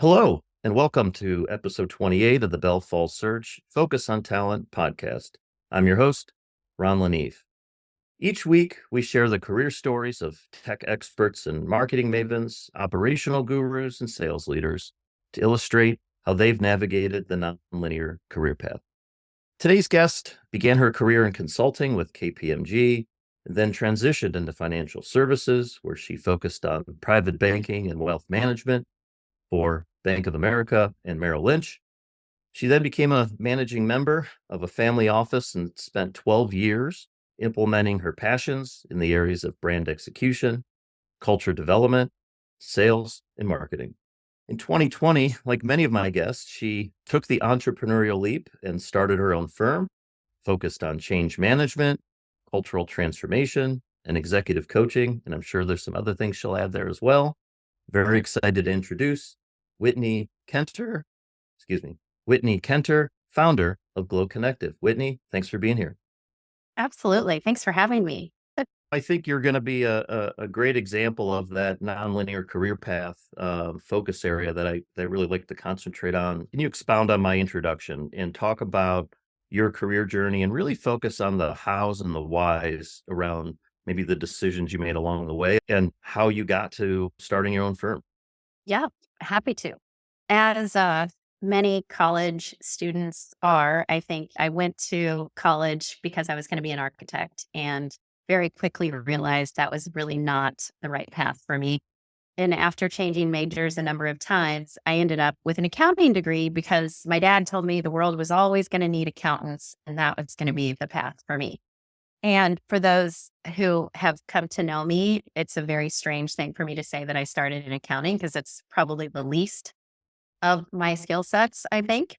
Hello, and welcome to episode 28 of the Bell Falls Search Focus on Talent podcast. I'm your host, Ron Laneve. Each week, we share the career stories of tech experts and marketing mavens, operational gurus, and sales leaders to illustrate how they've navigated the nonlinear career path. Today's guest began her career in consulting with KPMG, and then transitioned into financial services, where she focused on private banking and wealth management for Bank of America and Merrill Lynch. She then became a managing member of a family office and spent 12 years implementing her passions in the areas of brand execution, culture development, sales, and marketing. In 2020, like many of my guests, she took the entrepreneurial leap and started her own firm focused on change management, cultural transformation, and executive coaching. And I'm sure there's some other things she'll add there as well. Very excited to introduce Whitney Kenter, Whitney Kenter, founder of Glow Connective. Whitney, thanks for being here. Absolutely. Thanks for having me. I think you're going to be a great example of that nonlinear career path focus area that I really like to concentrate on. Can you expound on my introduction and talk about your career journey and really focus on the hows and the whys around maybe the decisions you made along the way and how you got to starting your own firm? Yeah, happy to. As many college students are, I think I went to college because I was going to be an architect and very quickly realized that was really not the right path for me. And after changing majors a number of times, I ended up with an accounting degree because my dad told me the world was always going to need accountants and that was going to be the path for me. And for those who have come to know me, it's a very strange thing for me to say that I started in accounting because it's probably the least of my skill sets, I think.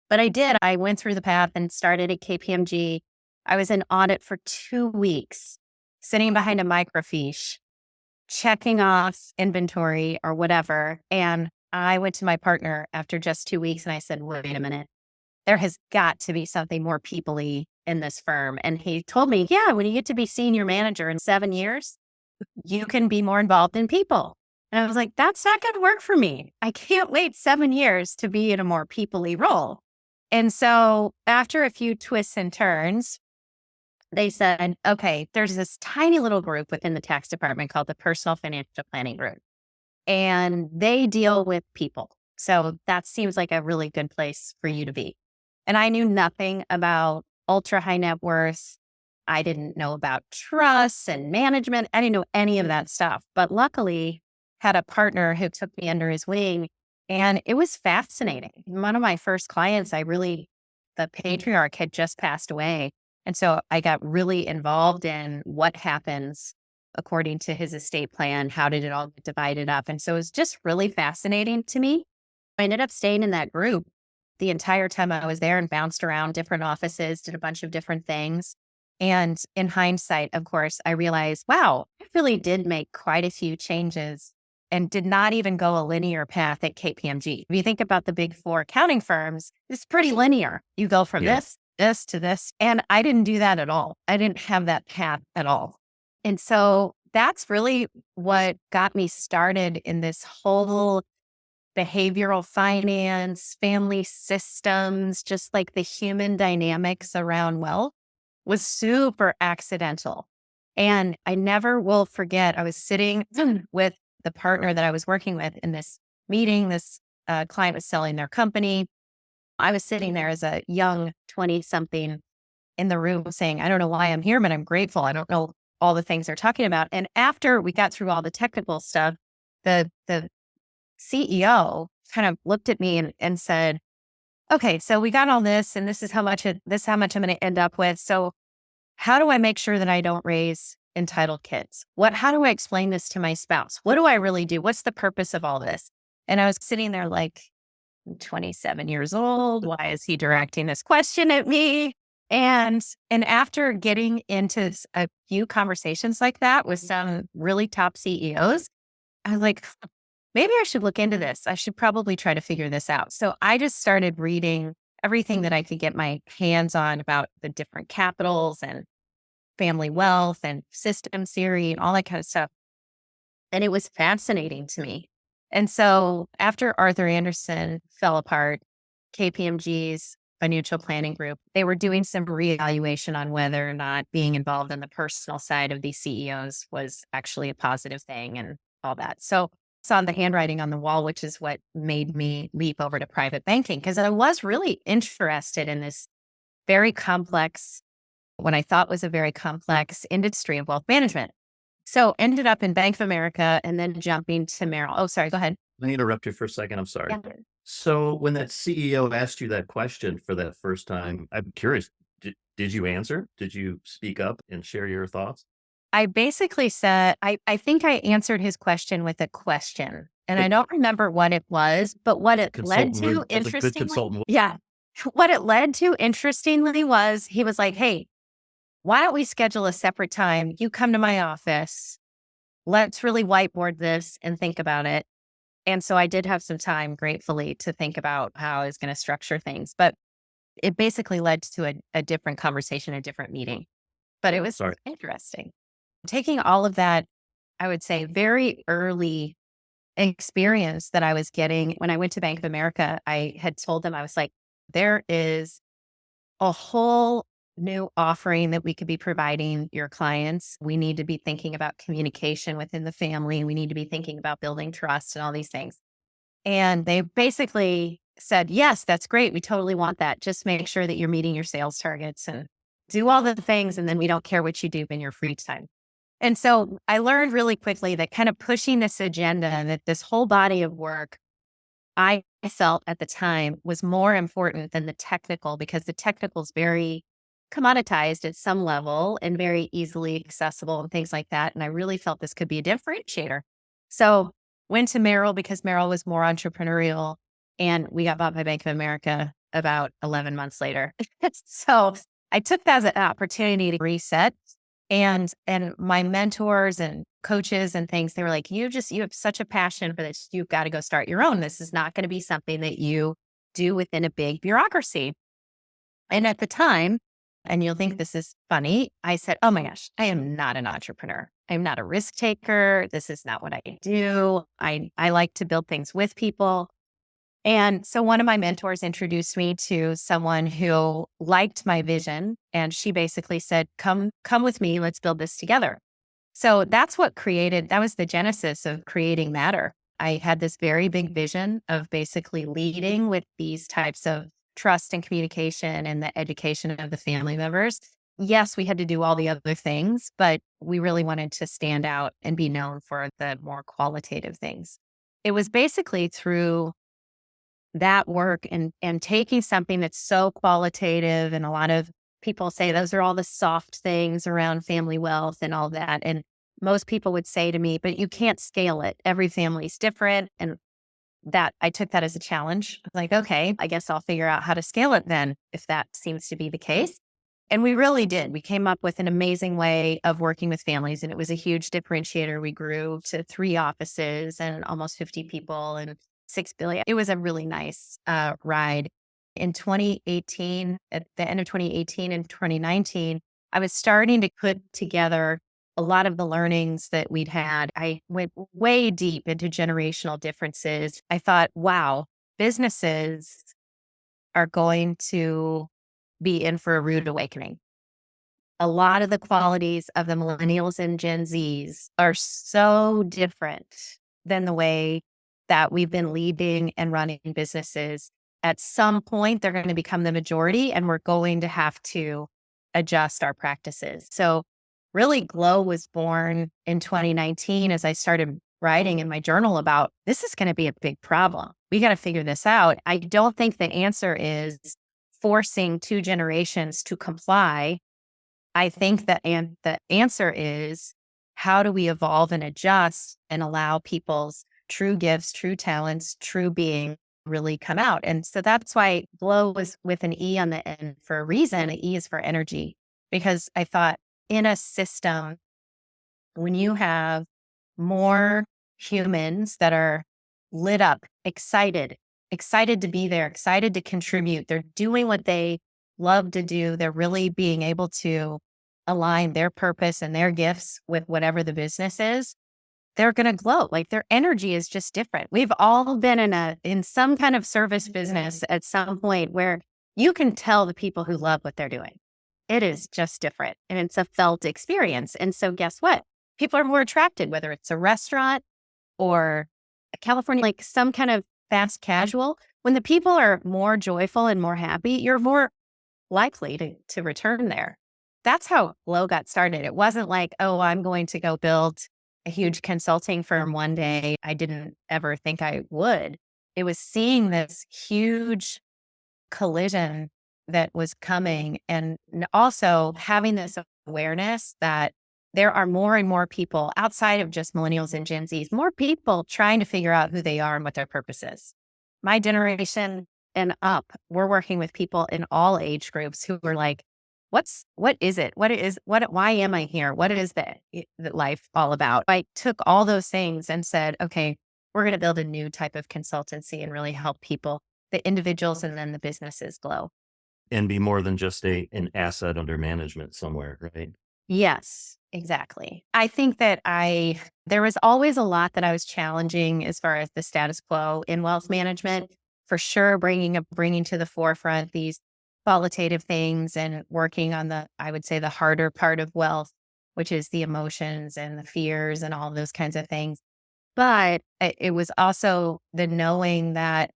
But I did. I went through the path and started at KPMG. I was in audit for 2 weeks, sitting behind a microfiche, checking off inventory or whatever. And I went to my partner after just 2 weeks and I said, wait a minute, there has got to be something more people-y in this firm. And he told me, yeah, when you get to be senior manager in 7 years, you can be more involved in people. And I was like, that's not going to work for me. I can't wait 7 years to be in a more people-y role. And so after a few twists and turns, they said, okay, there's this tiny little group within the tax department called the Personal Financial Planning Group, and they deal with people. So that seems like a really good place for you to be. And I knew nothing about ultra high net worth. I didn't know about trusts and management. I didn't know any of that stuff. But luckily, had a partner who took me under his wing, and it was fascinating. One of my first clients, the patriarch had just passed away. And so I got really involved in what happens according to his estate plan. How did it all get divided up? And so it was just really fascinating to me. I ended up staying in that group the entire time I was there and bounced around different offices, did a bunch of different things. And in hindsight, of course, I realized, wow, I really did make quite a few changes and did not even go a linear path at KPMG. If you think about the big four accounting firms, it's pretty linear. You go from Yeah. this to this. And I didn't do that at all. I didn't have that path at all. And so that's really what got me started in this whole behavioral finance, family systems, just like the human dynamics around wealth was super accidental. And I never will forget, I was sitting with the partner that I was working with in this meeting. This client was selling their company. I was sitting there as a young 20 something in the room saying, I don't know why I'm here, but I'm grateful. I don't know all the things they're talking about. And after we got through all the technical stuff, the CEO kind of looked at me and said, okay, so we got all this and this is how much I'm going to end up with. So how do I make sure that I don't raise entitled kids? How do I explain this to my spouse? What do I really do? What's the purpose of all this? And I was sitting there like, I'm 27 years old. Why is he directing this question at me? And after getting into a few conversations like that with some really top CEOs, I was like, maybe I should look into this. I should probably try to figure this out. So I just started reading everything that I could get my hands on about the different capitals and family wealth and system theory and all that kind of stuff. And it was fascinating to me. And so after Arthur Andersen fell apart, KPMG's financial planning group, they were doing some reevaluation on whether or not being involved in the personal side of these CEOs was actually a positive thing and all that. So saw the handwriting on the wall, which is what made me leap over to private banking because I was really interested in this very complex, what I thought was a very complex industry of wealth management. So ended up in Bank of America and then jumping to Merrill. Oh, sorry, go ahead. Let me interrupt you for a second. I'm sorry. Yeah. So when that CEO asked you that question for that first time, I'm curious, did you answer? Did you speak up and share your thoughts? I basically said, I think I answered his question with a question. And I Like don't remember what it was, but what it led consultant, to, as a good interestingly, consultant. yeah, what it led to, interestingly, was he was like, hey, why don't we schedule a separate time? You come to my office. Let's really whiteboard this and think about it. And so I did have some time, gratefully, to think about how I was going to structure things. But it basically led to a different conversation, a different meeting. But it was Sorry. interesting. Taking all of that, I would say, very early experience that I was getting when I went to Bank of America, I had told them, I was like, there is a whole new offering that we could be providing your clients. We need to be thinking about communication within the family. We need to be thinking about building trust and all these things. And they basically said, yes, that's great. We totally want that. Just make sure that you're meeting your sales targets and do all the things. And then we don't care what you do in your free time. And so I learned really quickly that kind of pushing this agenda and that this whole body of work, I felt at the time was more important than the technical because the technical is very commoditized at some level and very easily accessible and things like that. And I really felt this could be a differentiator. So went to Merrill because Merrill was more entrepreneurial and we got bought by Bank of America about 11 months later. So I took that as an opportunity to reset and my mentors and coaches and things, they were like, you have such a passion for this. You've got to go start your own. This is not going to be something that you do within a big bureaucracy. And at the time, and you'll think this is funny, I said, oh my gosh, I am not an entrepreneur. I'm not a risk taker. This is not what I do. I like to build things with people. And so one of my mentors introduced me to someone who liked my vision. And she basically said, come with me. Let's build this together. So that was the genesis of creating Matter. I had this very big vision of basically leading with these types of trust and communication and the education of the family members. Yes, we had to do all the other things, but we really wanted to stand out and be known for the more qualitative things. It was basically through that work and taking something that's so qualitative, and a lot of people say those are all the soft things around family wealth and all that. And most people would say to me, but you can't scale it. Every family's different. And that I took that as a challenge. Like, okay, I guess I'll figure out how to scale it then, if that seems to be the case. And we really did. We came up with an amazing way of working with families, and it was a huge differentiator. We grew to 3 offices and almost 50 people and 6 billion. It was a really nice ride. In 2018, at the end of 2018 and 2019, I was starting to put together a lot of the learnings that we'd had. I went way deep into generational differences. I thought, wow, businesses are going to be in for a rude awakening. A lot of the qualities of the millennials and Gen Zs are so different than the way that we've been leading and running businesses. At some point, they're going to become the majority, and we're going to have to adjust our practices. So, really, Glow was born in 2019 as I started writing in my journal about this is going to be a big problem. We got to figure this out. I don't think the answer is forcing 2 generations to comply. I think that the answer is how do we evolve and adjust and allow people's true gifts, true talents, true being really come out. And so that's why Glow was with an E on the end for a reason. The E is for energy, because I thought in a system, when you have more humans that are lit up, excited to be there, excited to contribute, they're doing what they love to do, they're really being able to align their purpose and their gifts with whatever the business is, they're going to glow. Like their energy is just different. We've all been in some kind of service business at some point where you can tell the people who love what they're doing. It is just different and it's a felt experience. And so guess what? People are more attracted, whether it's a restaurant or a California, like some kind of fast casual. When the people are more joyful and more happy, you're more likely to return there. That's how Glow got started. It wasn't like, oh, I'm going to go build a huge consulting firm one day. I didn't ever think I would. It was seeing this huge collision that was coming and also having this awareness that there are more and more people outside of just millennials and Gen Zs, more people trying to figure out who they are and what their purpose is. My generation and up, we're working with people in all age groups who are like, what is it? Why am I here? What is the life all about? I took all those things and said, okay, we're going to build a new type of consultancy and really help people, the individuals and then the businesses glow. And be more than just an asset under management somewhere, right? Yes, exactly. I think that there was always a lot that I was challenging as far as the status quo in wealth management. For sure, bringing to the forefront these qualitative things and working on I would say the harder part of wealth, which is the emotions and the fears and all those kinds of things. But it was also the knowing that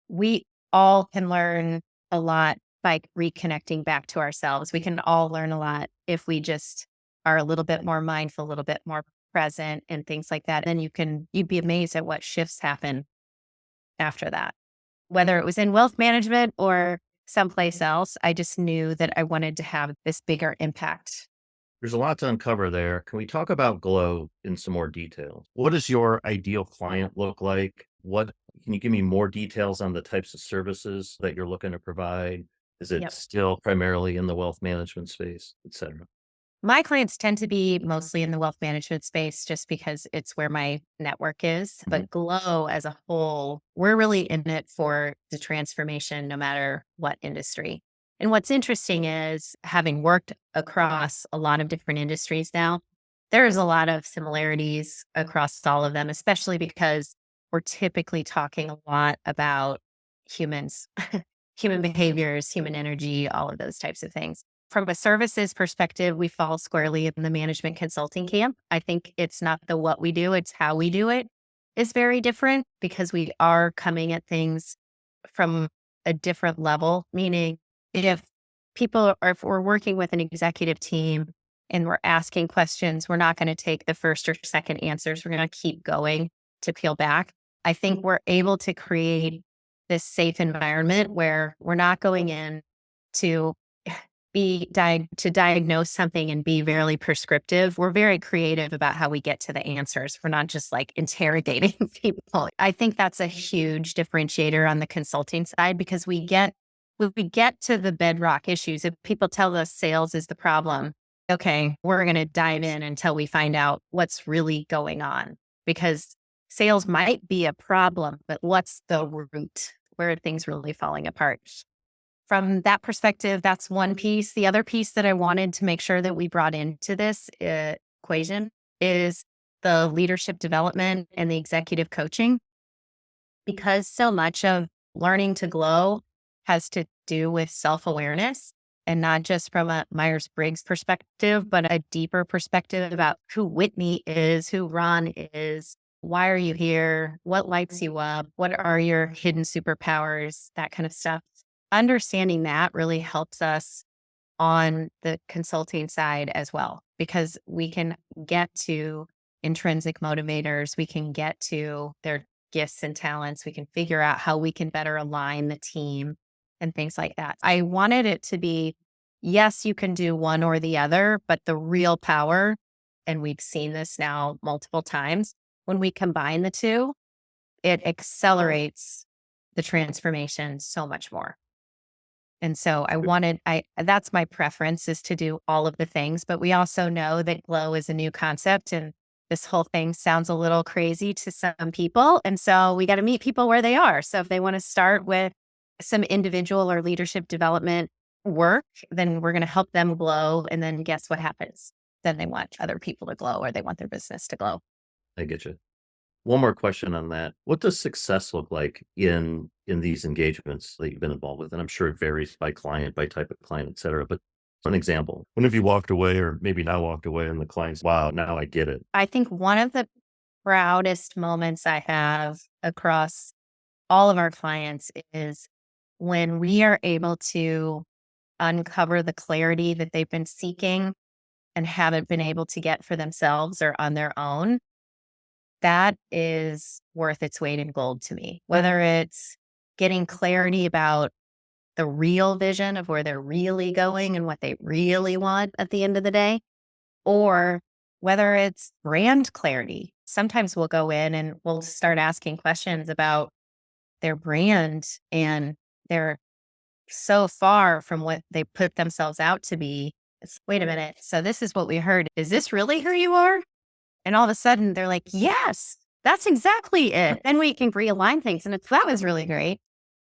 we all can learn a lot by reconnecting back to ourselves. We can all learn a lot if we just are a little bit more mindful, a little bit more present and things like that. And you'd be amazed at what shifts happen after that. Whether it was in wealth management or someplace else, I just knew that I wanted to have this bigger impact. There's a lot to uncover there. Can we talk about Glow in some more detail? What does your ideal client look like? What can you give me more details on the types of services that you're looking to provide? Is it Yep. still primarily in the wealth management space, et cetera? My clients tend to be mostly in the wealth management space just because it's where my network is. Mhm. But Glow as a whole, we're really in it for the transformation, no matter what industry. And what's interesting is having worked across a lot of different industries now, there's a lot of similarities across all of them, especially because we're typically talking a lot about humans, human behaviors, human energy, all of those types of things. From a services perspective, we fall squarely in the management consulting camp. I think it's not the what we do, it's how we do it is very different because we are coming at things from a different level. Meaning, if if we're working with an executive team and we're asking questions, we're not going to take the first or second answers. We're going to keep going to peel back. I think we're able to create this safe environment where we're not going in to to diagnose something and be very prescriptive. We're very creative about how we get to the answers. We're not just like interrogating people. I think that's a huge differentiator on the consulting side because when we get to the bedrock issues, if people tell us sales is the problem, okay, we're going to dive in until we find out what's really going on because sales might be a problem, but what's the root? Where are things really falling apart? From that perspective, that's one piece. The other piece that I wanted to make sure that we brought into this equation is the leadership development and the executive coaching, because so much of learning to glow has to do with self-awareness and not just from a Myers-Briggs perspective, but a deeper perspective about who Whitney is, who Ron is, why are you here, what lights you up, what are your hidden superpowers, that kind of stuff. Understanding that really helps us on the consulting side as well, because we can get to intrinsic motivators, we can get to their gifts and talents, we can figure out how we can better align the team and things like that. I wanted it to be, yes, you can do one or the other, but the real power, and we've seen this now multiple times, when we combine the two, it accelerates the transformation so much more. And so that's my preference, is to do all of the things, but we also know that Glow is a new concept and this whole thing sounds a little crazy to some people. And so we got to meet people where they are. So if they want to start with some individual or leadership development work, then we're going to help them glow. And then guess what happens? Then they want other people to glow or they want their business to glow. I get you. One more question on that. What does success look like in these engagements that you've been involved with? And I'm sure it varies by client, by type of client, et cetera. But for an example, when have you walked away or maybe not walked away and the client's, wow, now I get it. I think one of the proudest moments I have across all of our clients is when we are able to uncover the clarity that they've been seeking and haven't been able to get for themselves or on their own. That is worth its weight in gold to me. Whether it's getting clarity about the real vision of where they're really going and what they really want at the end of the day, or whether it's brand clarity. Sometimes we'll go in and we'll start asking questions about their brand, and they're so far from what they put themselves out to be. It's, wait a minute. So this is what we heard. Is this really who you are? And all of a sudden they're like, yes, that's exactly it. Then we can realign things. And that was really great.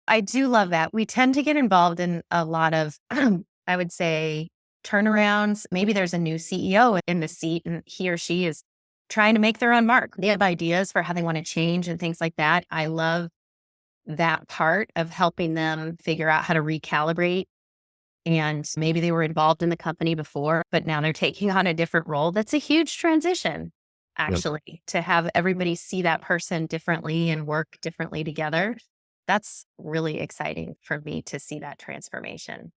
I do love that. We tend to get involved in a lot of, I would say, turnarounds. Maybe there's a new CEO in the seat and he or she is trying to make their own mark. They have ideas for how they want to change and things like that. I love that part of helping them figure out how to recalibrate. And maybe they were involved in the company before, but now they're taking on a different role. That's a huge transition, Yep. actually, to have everybody see that person differently and work differently together. That's really exciting for me to see that transformation.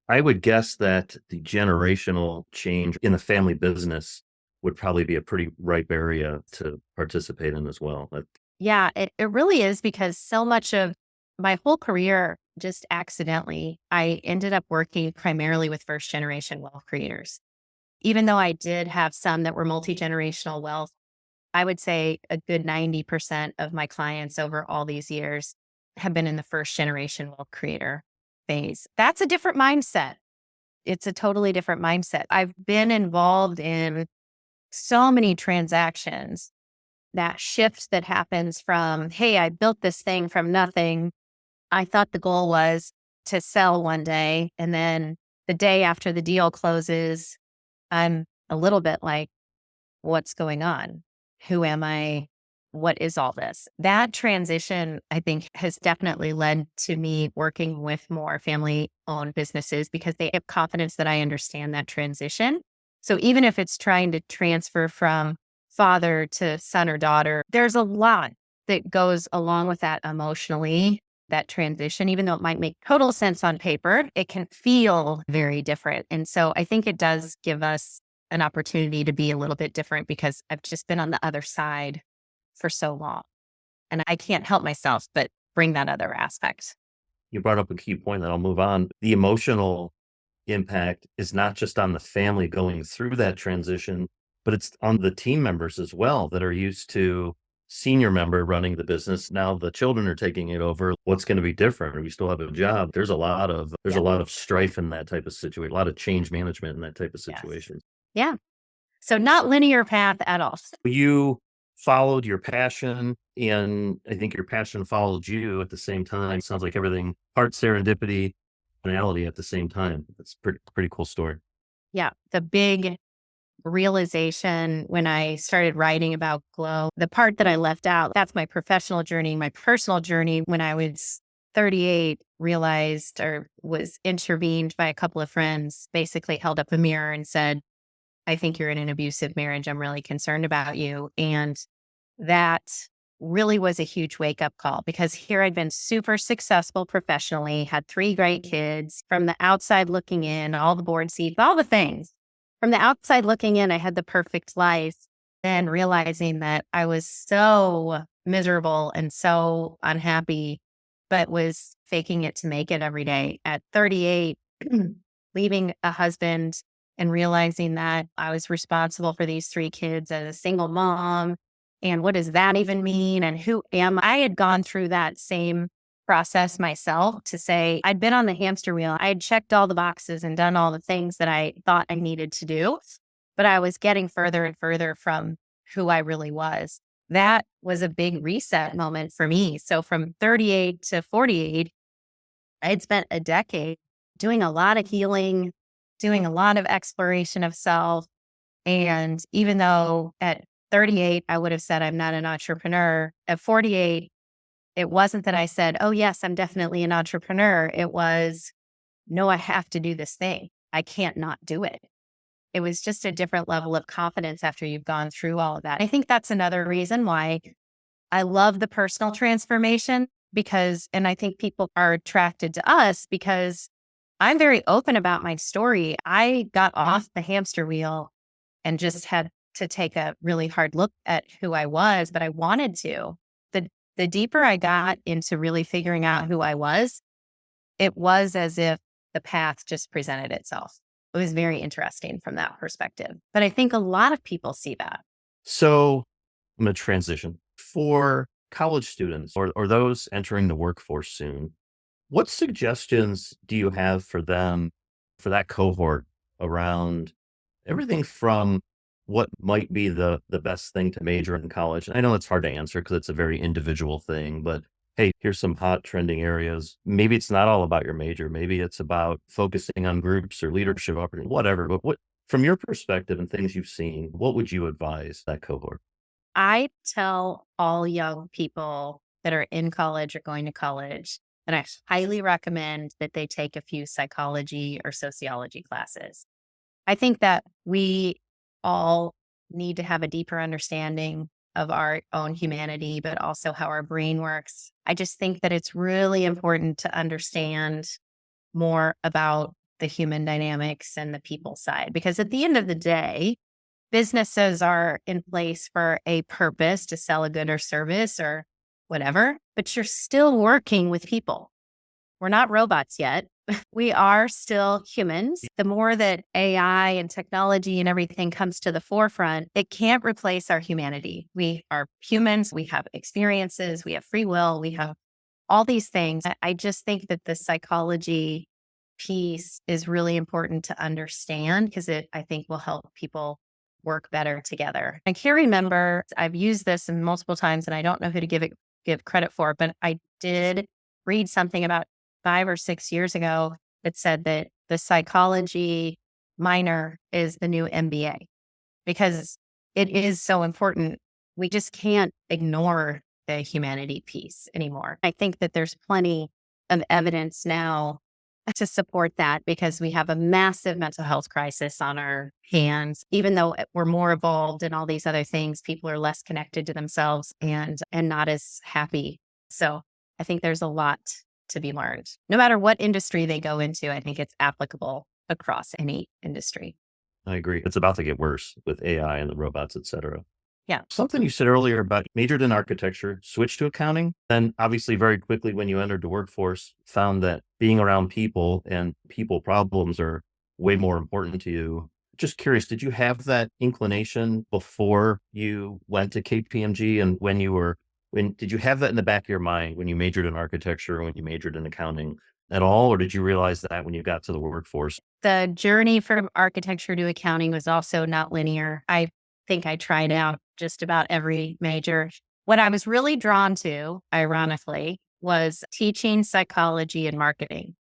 I would guess that the generational change in the family business would probably be a pretty ripe area to participate in as well. Yeah, it really is because so much of my whole career, just accidentally, I ended up working primarily with first generation wealth creators. Even though I did have some that were multi-generational wealth, I would say a good 90% of my clients over all these years have been in the first generation wealth creator phase. That's a different mindset. It's a totally different mindset. I've been involved in so many transactions. That shift that happens from, hey, I built this thing from nothing. I thought the goal was to sell one day. And then the day after the deal closes, I'm a little bit like, what's going on? Who am I? What is all this? That transition, I think, has definitely led to me working with more family owned businesses because they have confidence that I understand that transition. So even if it's trying to transfer from father to son or daughter, there's a lot that goes along with that emotionally. That transition, even though it might make total sense on paper, it can feel very different. And so I think it does give us an opportunity to be a little bit different because I've just been on the other side for so long. And I can't help myself but bring that other aspect. You brought up a key point that I'll move on. The emotional impact is not just on the family going through that transition, but it's on the team members as well that are used to senior member running the business. Now the children are taking it over. What's going to be different? We still have a job. There's Yeah. a lot of strife in that type of situation, a lot of change management in that type of Yes. situation. Yeah. So not linear path at all. You followed your passion, and I think your passion followed you at the same time. Sounds like everything, part serendipity, finality at the same time. That's pretty cool story. Yeah. The big realization when I started writing about Glow, the part that I left out, that's my professional journey. My personal journey when I was 38, realized or was intervened by a couple of friends, basically held up a mirror and said, I think you're in an abusive marriage. I'm really concerned about you. And that really was a huge wake up call because here I'd been super successful professionally, had three great kids from the outside looking in, all the board seats, all the things. From the outside looking in, I had the perfect life. Then realizing that I was so miserable and so unhappy, but was faking it to make it every day. At 38, leaving a husband and realizing that I was responsible for these three kids as a single mom. And what does that even mean? And who am I? I had gone through that same process myself to say I'd been on the hamster wheel. I had checked all the boxes and done all the things that I thought I needed to do, but I was getting further and further from who I really was. That was a big reset moment for me. So from 38 to 48, I had spent a decade doing a lot of healing, doing a lot of exploration of self. And even though at 38, I would have said I'm not an entrepreneur. At 48, it wasn't that I said, oh, yes, I'm definitely an entrepreneur. It was, no, I have to do this thing. I can't not do it. It was just a different level of confidence after you've gone through all of that. I think that's another reason why I love the personal transformation because, and I think people are attracted to us because I'm very open about my story. I got off the hamster wheel and just had to take a really hard look at who I was, but I wanted to. The deeper I got into really figuring out who I was, it was as if the path just presented itself. It was very interesting from that perspective. But I think a lot of people see that. So I'm going to transition. For college students or those entering the workforce soon, what suggestions do you have for them, for that cohort around everything from what might be the best thing to major in college? And I know it's hard to answer because it's a very individual thing, but hey, here's some hot trending areas. Maybe it's not all about your major. Maybe it's about focusing on groups or leadership opportunities, whatever. But what, from your perspective and things you've seen, what would you advise that cohort? I tell all young people that are in college or going to college that I highly recommend that they take a few psychology or sociology classes. I think that we all need to have a deeper understanding of our own humanity, but also how our brain works. I just think that it's really important to understand more about the human dynamics and the people side, because at the end of the day, businesses are in place for a purpose to sell a good or service or whatever, but you're still working with people. We're not robots yet. We are still humans. The more that AI and technology and everything comes to the forefront, it can't replace our humanity. We are humans. We have experiences. We have free will. We have all these things. I just think that the psychology piece is really important to understand because it, I think, will help people work better together. I can't remember, I've used this multiple times and I don't know who to give credit for, but I did read something about 5 or 6 years ago that said that the psychology minor is the new MBA because it is so important. We just can't ignore the humanity piece anymore. I think that there's plenty of evidence now to support that because we have a massive mental health crisis on our hands. Even though we're more evolved and all these other things, people are less connected to themselves and not as happy. So I think there's a lot to be learned. No matter what industry they go into, I think it's applicable across any industry. I agree. It's about to get worse with AI and the robots, et cetera. Yeah. Something you said earlier about majored in architecture, switched to accounting, then obviously very quickly when you entered the workforce, found that being around people and people problems are way more important to you. Just curious, did you have that inclination before you went to KPMG and when did you have that in the back of your mind when you majored in architecture, when you majored in accounting at all? Or did you realize that when you got to the workforce? The journey from architecture to accounting was also not linear. I think I tried out just about every major. What I was really drawn to, ironically, was teaching psychology and marketing.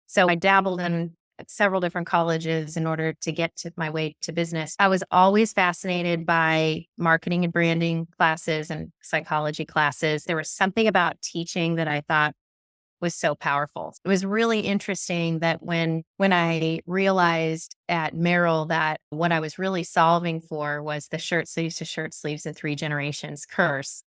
So I dabbled in several different colleges in order to get to my way to business. I was always fascinated by marketing and branding classes and psychology classes. There was something about teaching that I thought was so powerful. It was really interesting that when I realized at Merrill that what I was really solving for was the shirt sleeves to shirt sleeves in 3 generations curse,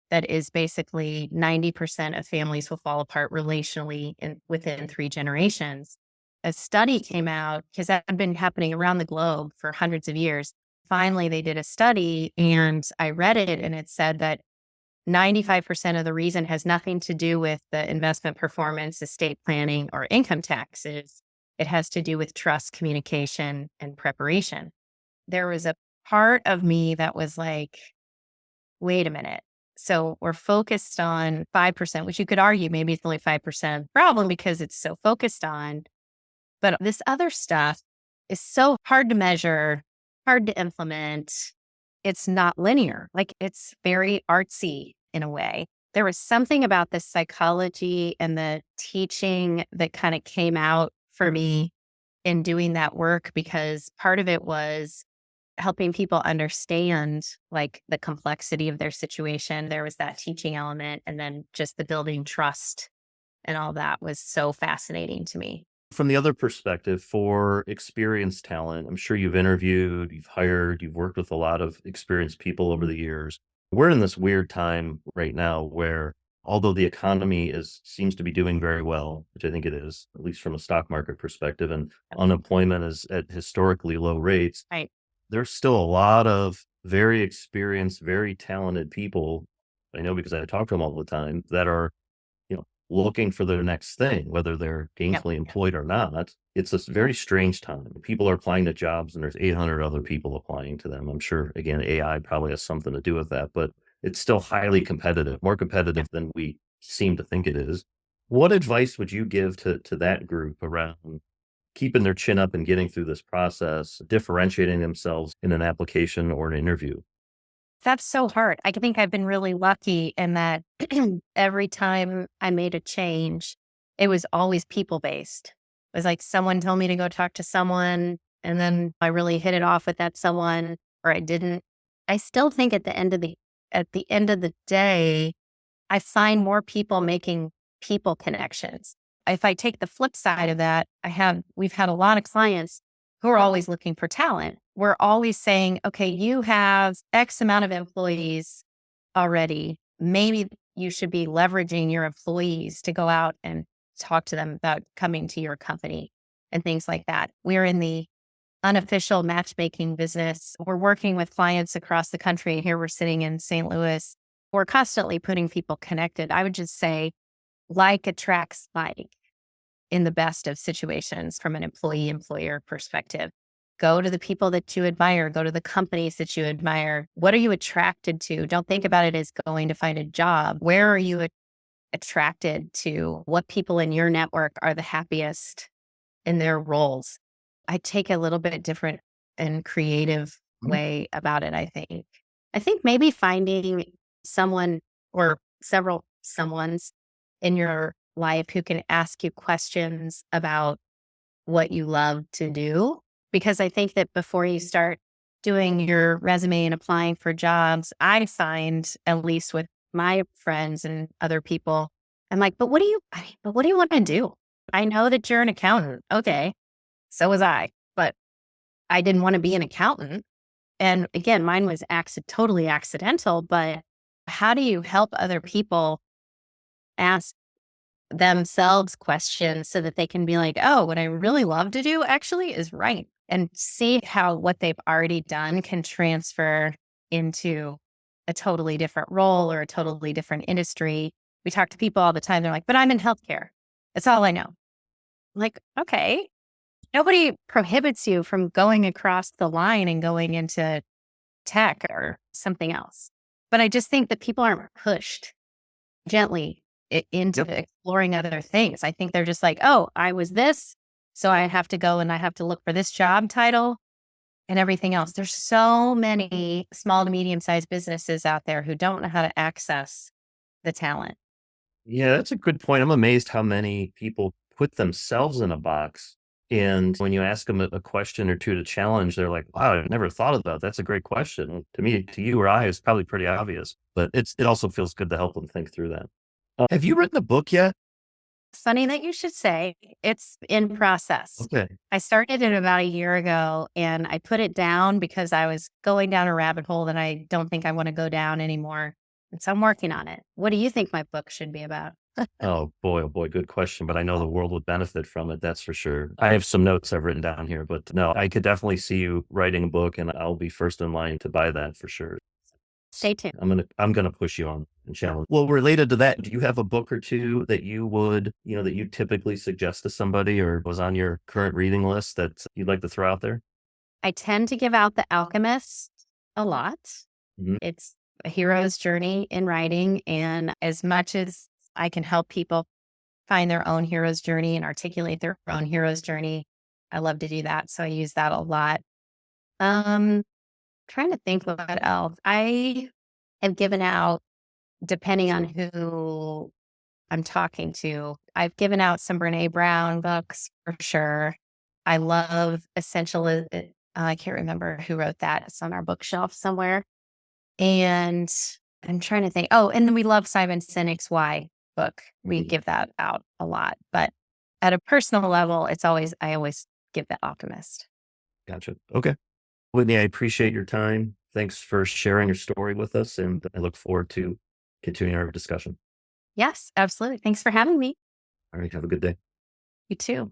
that is basically 90% of families will fall apart relationally within 3 generations. A study came out because that had been happening around the globe for hundreds of years. Finally, they did a study and I read it and it said that 95% of the reason has nothing to do with the investment performance, estate planning, or income taxes. It has to do with trust, communication, and preparation. There was a part of me that was like, wait a minute. So we're focused on 5%, which you could argue maybe it's only 5% of the problem because it's so focused on. But this other stuff is so hard to measure, hard to implement. It's not linear. Like it's very artsy in a way. There was something about the psychology and the teaching that kind of came out for me in doing that work because part of it was helping people understand like the complexity of their situation. There was that teaching element, and then just the building trust and all that was so fascinating to me. From the other perspective, for experienced talent, I'm sure you've interviewed, you've hired, you've worked with a lot of experienced people over the years. We're in this weird time right now where although the economy is seems to be doing very well, which I think it is, at least from a stock market perspective, and unemployment is at historically low rates, Right. there's still a lot of very experienced, very talented people. I know because I talk to them all the time that are looking for their next thing, whether they're Yep. gainfully employed or not. It's a very strange time. People are applying to jobs and there's 800 other people applying to them. I'm sure, again, AI probably has something to do with that, but it's still highly competitive, more competitive than we seem to think it is. What advice would you give to that group around keeping their chin up and getting through this process, differentiating themselves in an application or an interview? That's so hard. I think I've been really lucky in that every time I made a change, it was always people based. It was like someone told me to go talk to someone, and then I really hit it off with that someone, or I didn't. I still think at the end of the day, I find more people making people connections. If I take the flip side of that, we've had a lot of clients who are always looking for talent. We're always saying, okay, you have X amount of employees already. Maybe you should be leveraging your employees to go out and talk to them about coming to your company and things like that. We're in the unofficial matchmaking business. We're working with clients across the country. Here we're sitting in St. Louis. We're constantly putting people connected. I would just say, like attracts like in the best of situations from an employee employer perspective. Go to the people that you admire, go to the companies that you admire. What are you attracted to? Don't think about it as going to find a job. Where are you attracted to? What people in your network are the happiest in their roles? I take a little bit different and creative Mhm. way about it, I think. I think maybe finding someone or several someones in your life who can ask you questions about what you love to do. Because I think that before you start doing your resume and applying for jobs, I find, at least with my friends and other people, I'm like, but what do you want to do? I know that you're an accountant. Okay. So was I, but I didn't want to be an accountant. And again, mine was totally accidental, but how do you help other people ask themselves questions so that they can be like, oh, what I really love to do actually is write, and see how what they've already done can transfer into a totally different role or a totally different industry. We talk to people all the time. They're like, but I'm in healthcare. That's all I know. I'm like, okay, nobody prohibits you from going across the line and going into tech or something else. But I just think that people aren't pushed gently into Yep. exploring other things. I think they're just like, oh, I was this, so I have to go and I have to look for this job title and everything else. There's so many small to medium sized businesses out there who don't know how to access the talent. Yeah, that's a good point. I'm amazed how many people put themselves in a box. And when you ask them a question or two to challenge, they're like, wow, I never thought of that. That's a great question. To me, to you or I, it's probably pretty obvious, but it also feels good to help them think through that. Have you written a book yet? Funny that you should say it's in process. Okay. I started it about a year ago and I put it down because I was going down a rabbit hole that I don't think I want to go down anymore. And so I'm working on it. What do you think my book should be about? Oh boy, good question. But I know the world would benefit from it. That's for sure. I have some notes I've written down here, but no, I could definitely see you writing a book and I'll be first in line to buy that for sure. Stay tuned. I'm gonna push you on and challenge. Well, related to that, do you have a book or two that you would, that you typically suggest to somebody or was on your current reading list that you'd like to throw out there? I tend to give out The Alchemist a lot. Mhm. It's a hero's journey in writing. And as much as I can help people find their own hero's journey and articulate their own hero's journey, I love to do that. So I use that a lot. Um, Trying to think what else. I have given out, depending on who I'm talking to, I've given out some Brene Brown books for sure. I love I can't remember who wrote that. It's on our bookshelf somewhere. And I'm trying to think. Oh, and then we love Simon Sinek's Why book. We give that out a lot. But at a personal level, I always give the Alchemist. Gotcha. Okay. Whitney, I appreciate your time. Thanks for sharing your story with us, and I look forward to continuing our discussion. Yes, absolutely. Thanks for having me. All right. Have a good day. You too.